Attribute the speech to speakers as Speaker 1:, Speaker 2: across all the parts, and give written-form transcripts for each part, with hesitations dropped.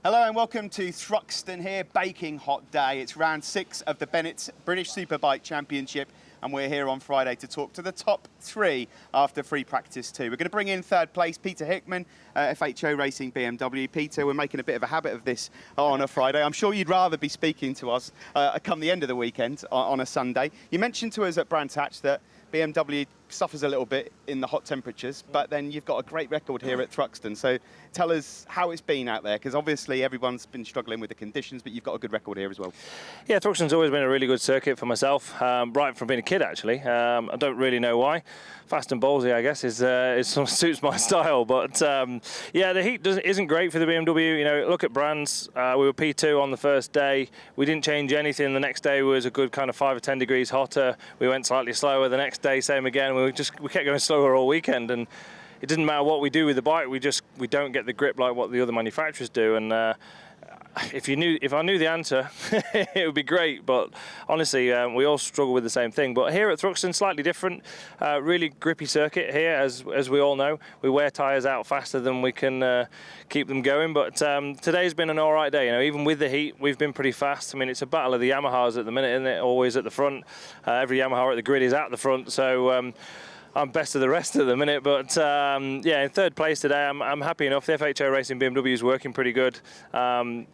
Speaker 1: Hello and welcome to Thruxton here, baking hot day. It's round 6 of the Bennetts British Superbike Championship and we're here on Friday to talk to the top 3 after free practice 2. We're going to bring in 3rd place Peter Hickman, FHO Racing BMW. Peter, we're making a bit of a habit of this on a Friday. I'm sure you'd rather be speaking to us come the end of the weekend on a Sunday. You mentioned to us at Brands Hatch that BMW suffers a little bit in the hot temperatures, but then you've got a great record here at Thruxton. So tell us how it's been out there, because obviously everyone's been struggling with the conditions, but you've got a good record here as well. Yeah,
Speaker 2: Thruxton's always been a really good circuit for myself, right from being a kid actually. I don't really know why. Fast and ballsy, I guess, suits my style. But yeah, the heat isn't great for the BMW. You know, look at Brands. We were P2 on the first day. We didn't change anything. The next day was a good kind of 5 or 10 degrees hotter. We went slightly slower. The next day, same again. We kept going slower all weekend, and it didn't matter what we do with the bike. We don't get the grip like what the other manufacturers do. And if I knew the answer, it would be great. But honestly, we all struggle with the same thing. But here at Thruxton, slightly different. Really grippy circuit here, as we all know. We wear tyres out faster than we can keep them going. But today's been an all right day. You know, even with the heat, we've been pretty fast. I mean, it's a battle of the Yamahas at the minute, isn't it? Always at the front. Every Yamaha at the grid is at the front. So I'm best of the rest at the minute, but yeah, in 3rd place today, I'm happy enough. The FHO Racing BMW is working pretty good. You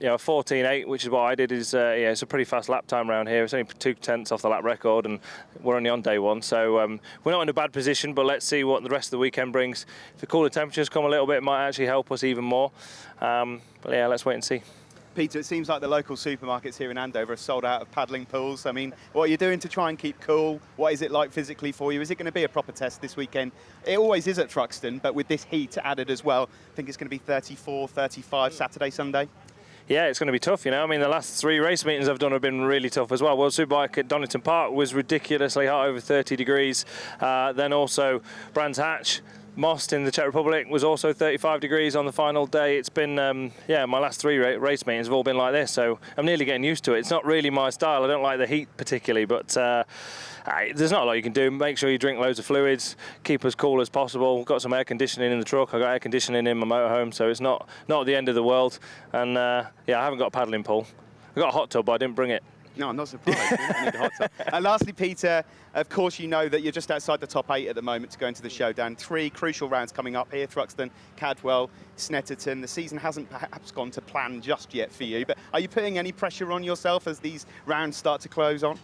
Speaker 2: know, 14.8, which is what I did, is yeah, it's a pretty fast lap time around here. It's only 2/10 off the lap record, and we're only on day 1, so we're not in a bad position. But let's see what the rest of the weekend brings. If the cooler temperatures come a little bit, it might actually help us even more. But yeah, let's wait and see.
Speaker 1: Peter, it seems like the local supermarkets here in Andover are sold out of paddling pools. I mean, what are you doing to try and keep cool? What is it like physically for you? Is it going to be a proper test this weekend? It always is at Thruxton, but with this heat added as well, I think it's going to be 34, 35 Saturday, Sunday.
Speaker 2: Yeah, it's going to be tough, you know. I mean, the last 3 race meetings I've done have been really tough as well. World Superbike at Donington Park was ridiculously hot, over 30 degrees. Then also Brands Hatch. Most in the Czech Republic was also 35 degrees on the final day. It's been, yeah, my last 3 race meetings have all been like this, so I'm nearly getting used to it. It's not really my style. I don't like the heat particularly, but there's not a lot you can do. Make sure you drink loads of fluids, keep as cool as possible. Got some air conditioning in the truck. I got air conditioning in my motorhome, so it's not the end of the world. And yeah, I haven't got a paddling pool. I got a hot tub, but I didn't bring it.
Speaker 1: No, I'm not surprised. You don't need a hot tub. And lastly, Peter, of course you know that you're just outside the top 8 at the moment to go into the showdown. 3 crucial rounds coming up here: Thruxton, Cadwell, Snetterton. The season hasn't perhaps gone to plan just yet for you, but are you putting any pressure on yourself as these rounds start to close on?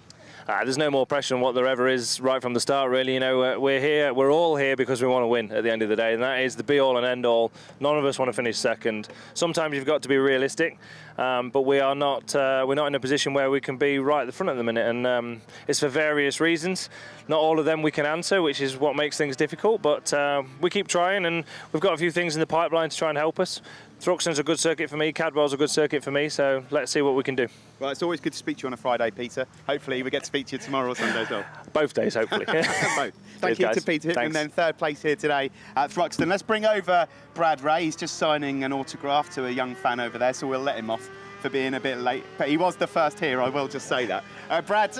Speaker 2: There's no more pressure than what there ever is right from the start, really. You know, we're all here because we want to win at the end of the day, and that is the be-all and end-all. None of us want to finish second. Sometimes you've got to be realistic, but we're not in a position where we can be right at the front at the minute, and it's for various reasons. Not all of them we can answer, which is what makes things difficult, but we keep trying, and we've got a few things in the pipeline to try and help us. Thruxton's a good circuit for me, Cadwell's a good circuit for me, so let's see what we can do.
Speaker 1: Well, it's always good to speak to you on a Friday, Peter. Hopefully we get to speak to you tomorrow or Sunday as well.
Speaker 2: Both days, hopefully.
Speaker 1: Both. Thank you to Peter Hickman, then 3rd place here today at Thruxton. Let's bring over Brad Ray. He's just signing an autograph to a young fan over there, so we'll let him off for being a bit late, but he was the first here, I will just say that. Brad,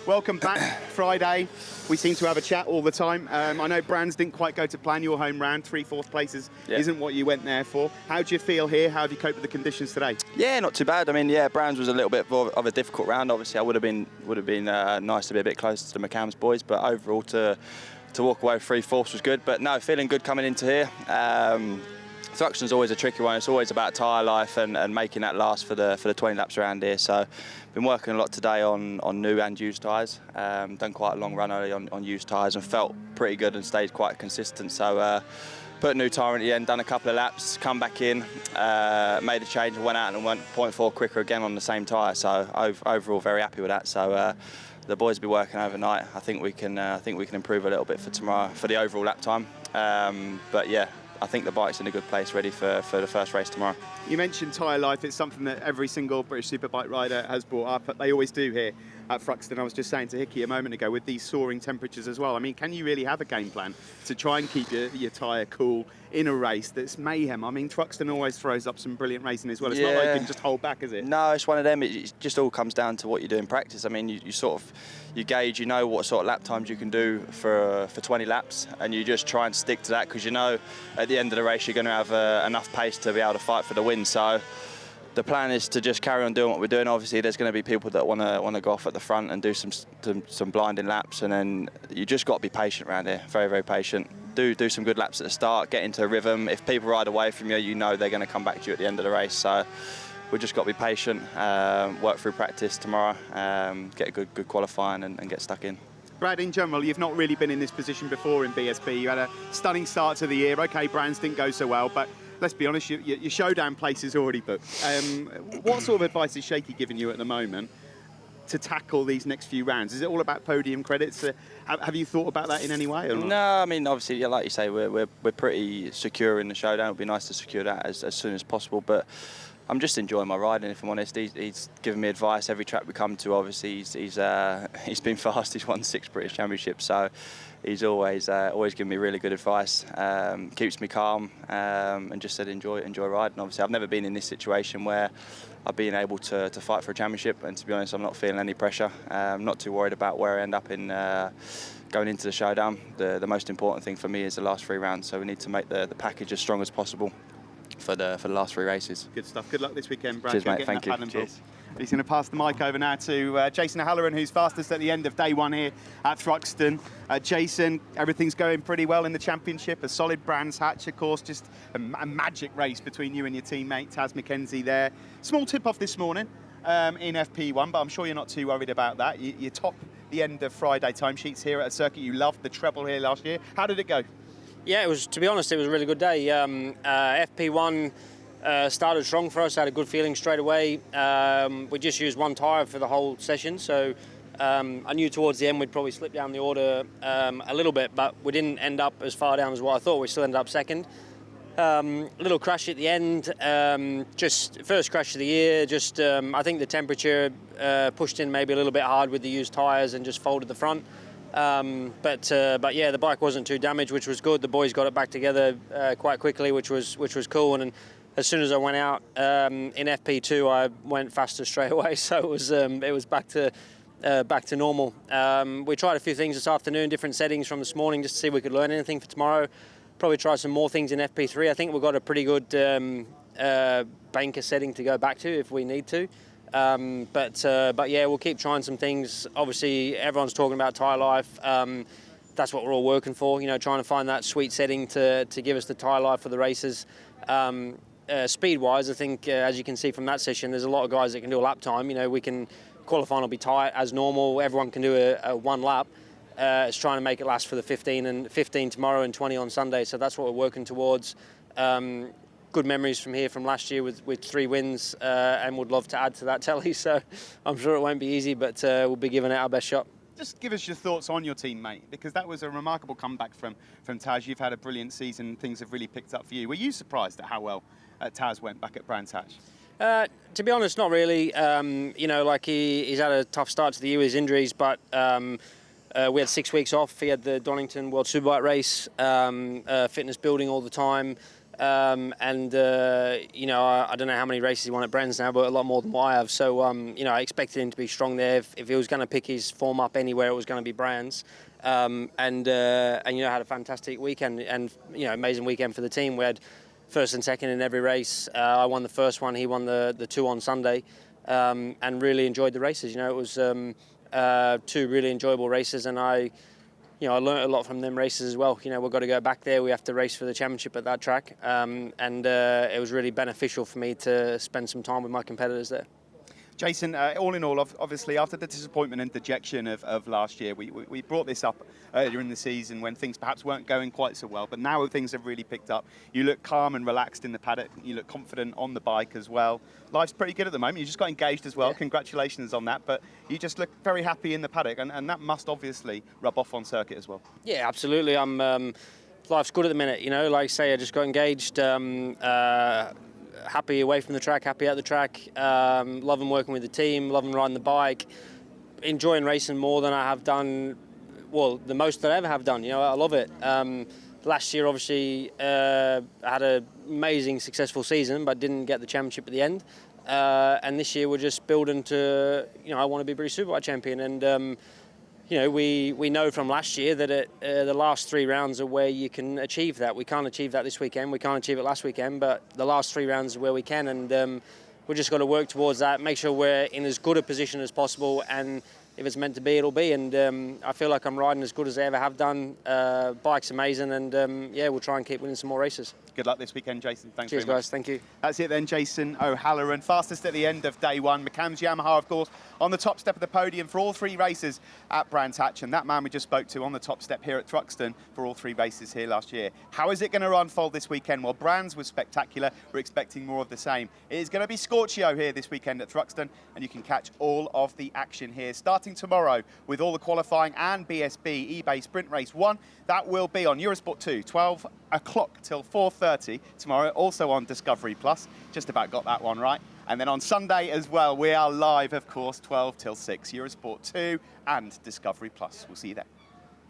Speaker 1: welcome back. Friday, we seem to have a chat all the time. I know Brands didn't quite go to plan. Your home round, 3 4th places, isn't what you went there for. How do you feel here? How have you coped with the conditions today?
Speaker 3: Yeah, not too bad. I mean, yeah, Brands was a little bit of a difficult round. Obviously, I would have been nice to be a bit closer to the McCann's boys, but overall to walk away with 3 4ths was good. But no, feeling good coming into here. Thruxton's always a tricky one. It's always about tyre life and making that last for the 20 laps around here. So, been working a lot today on new and used tyres. Done quite a long run early on used tyres and felt pretty good and stayed quite consistent. So, put a new tyre in at the end, done a couple of laps, come back in, made a change, went out and went 0.4 quicker again on the same tyre. So overall, very happy with that. So. The boys will be working overnight. I think we can improve a little bit for tomorrow for the overall lap time. But yeah, I think the bike's in a good place, ready for the first race tomorrow.
Speaker 1: You mentioned tyre life. It's something that every single British Superbike rider has brought up. They always do here at Thruxton. I was just saying to Hickey a moment ago, with these soaring temperatures as well. I mean, can you really have a game plan to try and keep your tyre cool in a race that's mayhem? I mean, Thruxton always throws up some brilliant racing as well. It's not like you can just hold back, is it?
Speaker 3: No, it's one of them. It just all comes down to what you do in practice. I mean, you sort of, you gauge, you know what sort of lap times you can do for 20 laps, and you just try and stick to that because you know at the end of the race you're going to have enough pace to be able to fight for the win. So the plan is to just carry on doing what we're doing. Obviously, there's going to be people that want to go off at the front and do some blinding laps, and then you just got to be patient around here. Very, very patient. Do some good laps at the start. Get into a rhythm. If people ride away from you, you know they're going to come back to you at the end of the race. So we've just got to be patient. Work through practice tomorrow. Get a good qualifying and get stuck in.
Speaker 1: Brad, in general, you've not really been in this position before in BSB. You had a stunning start to the year. OK, Brands didn't go so well, but let's be honest, your showdown place is already booked. What sort of advice is Shaky giving you at the moment to tackle these next few rounds? Is it all about podium credits? Have you thought about that in any way? Or not?
Speaker 3: No, I mean, obviously, like you say, we're pretty secure in the showdown. It would be nice to secure that as soon as possible, but I'm just enjoying my riding, if I'm honest. He's given me advice every track we come to. Obviously, he's been fast. He's won 6 British Championships, so he's always given me really good advice. Keeps me calm, and just said enjoy riding. Obviously, I've never been in this situation where I've been able to fight for a championship, and to be honest, I'm not feeling any pressure. I'm not too worried about where I end up in going into the showdown. The most important thing for me is the last 3 rounds, so we need to make the package as strong as possible for the last 3 races.
Speaker 1: Good stuff. Good luck this weekend, Brad.
Speaker 3: Cheers, mate. Thank you.
Speaker 1: Cheers. He's going to pass the mic over now to Jason O'Halloran, who's fastest at the end of day 1 here at Thruxton. Jason, everything's going pretty well in the championship. A solid Brands hatch, of course. Just a magic race between you and your teammate, Taz McKenzie there. Small tip-off this morning in FP1, but I'm sure you're not too worried about that. You top the end of Friday timesheets here at a circuit you loved, the treble here last year. How did it go?
Speaker 4: Yeah, it was. To be honest, it was a really good day. FP1 started strong for us. Had a good feeling straight away. We just used 1 tyre for the whole session, so I knew towards the end we'd probably slip down the order a little bit, but we didn't end up as far down as what I thought. We still ended up second. A little crash at the end. Just first crash of the year. Just I think the temperature pushed in maybe a little bit hard with the used tyres and just folded the front. But yeah, the bike wasn't too damaged, which was good. The boys got it back together quite quickly, which was cool. And as soon as I went out in FP2, I went faster straight away. So it was back to normal. We tried a few things this afternoon, different settings from this morning, just to see if we could learn anything for tomorrow. Probably try some more things in FP3. I think we've got a pretty good banker setting to go back to if we need to. But yeah, we'll keep trying some things. Obviously, everyone's talking about tyre life. That's what we're all working for, trying to find that sweet setting to give us the tyre life for the races. Speed-wise, I think, as you can see from that session, there's a lot of guys that can do a lap time. We can, qualifying will be tight as normal. Everyone can do a 1 lap. It's trying to make it last for the 15 tomorrow and 20 on Sunday. So that's what we're working towards. Good memories from here from last year with 3 wins, and would love to add to that tally. So I'm sure it won't be easy, but we'll be giving it our best shot.
Speaker 1: Just give us your thoughts on your teammate, because that was a remarkable comeback from Taz. You've had a brilliant season. Things have really picked up for you. Were you surprised at how well Taz went back at Brands Hatch?
Speaker 4: To be honest, not really. He's had a tough start to the year with his injuries, but we had 6 weeks off. He had the Donington World Superbike race, fitness building all the time. I don't know how many races he won at Brands now, but a lot more than what I have. So, I expected him to be strong there. If he was going to pick his form up anywhere, it was going to be Brands. Had a fantastic weekend and, amazing weekend for the team. We had first and second in every race. I won the first one, he won the 2 on Sunday, and really enjoyed the races. It was 2 really enjoyable races, and I learned a lot from them races as well. We've got to go back there. We have to race for the championship at that track. It was really beneficial for me to spend some time with my competitors there.
Speaker 1: Jason, all in all, obviously, after the disappointment and dejection of last year, we brought this up earlier in the season when things perhaps weren't going quite so well, but now things have really picked up. You look calm and relaxed in the paddock. You look confident on the bike as well. Life's pretty good at the moment. You just got engaged as well. Yeah. Congratulations on that. But you just look very happy in the paddock, and that must obviously rub off on circuit as well. Yeah,
Speaker 4: absolutely. Life's good at the minute. Like I say, I just got engaged. Happy away from the track, happy at the track, loving working with the team, loving riding the bike, enjoying racing more than I have done, well, the most that I ever have done. I love it. Last year, obviously, I had an amazing, successful season, but didn't get the championship at the end. And this year, we're just building to, I want to be British Superbike champion. And, we know from last year that the last 3 rounds are where you can achieve that. We can't achieve that this weekend. We can't achieve it last weekend, but the last 3 rounds are where we can. And we've just got to work towards that, make sure we're in as good a position as possible, and if it's meant to be, it'll be. And I feel like I'm riding as good as I ever have done. Bike's amazing, and yeah, we'll try and keep winning some more races.
Speaker 1: Good luck this weekend, Jason. Thanks
Speaker 4: Cheers,
Speaker 1: very much.
Speaker 4: guys. Thank you.
Speaker 1: That's it then, Jason O'Halloran. Fastest at the end of day one. McCann's Yamaha, of course, on the top step of the podium for all 3 races at Brands Hatch. And that man we just spoke to on the top step here at Thruxton for all 3 races here last year. How is it going to unfold this weekend? Well, Brands was spectacular. We're expecting more of the same. It is going to be Scorchio here this weekend at Thruxton, and you can catch all of the action here starting tomorrow with all the qualifying and BSB eBay Sprint Race 1. That will be on Eurosport 2, 12 o'clock till 4:30 tomorrow, also on Discovery Plus. Just about got that one right. And then on Sunday as well, we are live, of course, 12 till 6, Eurosport 2 and Discovery Plus. We'll see you then.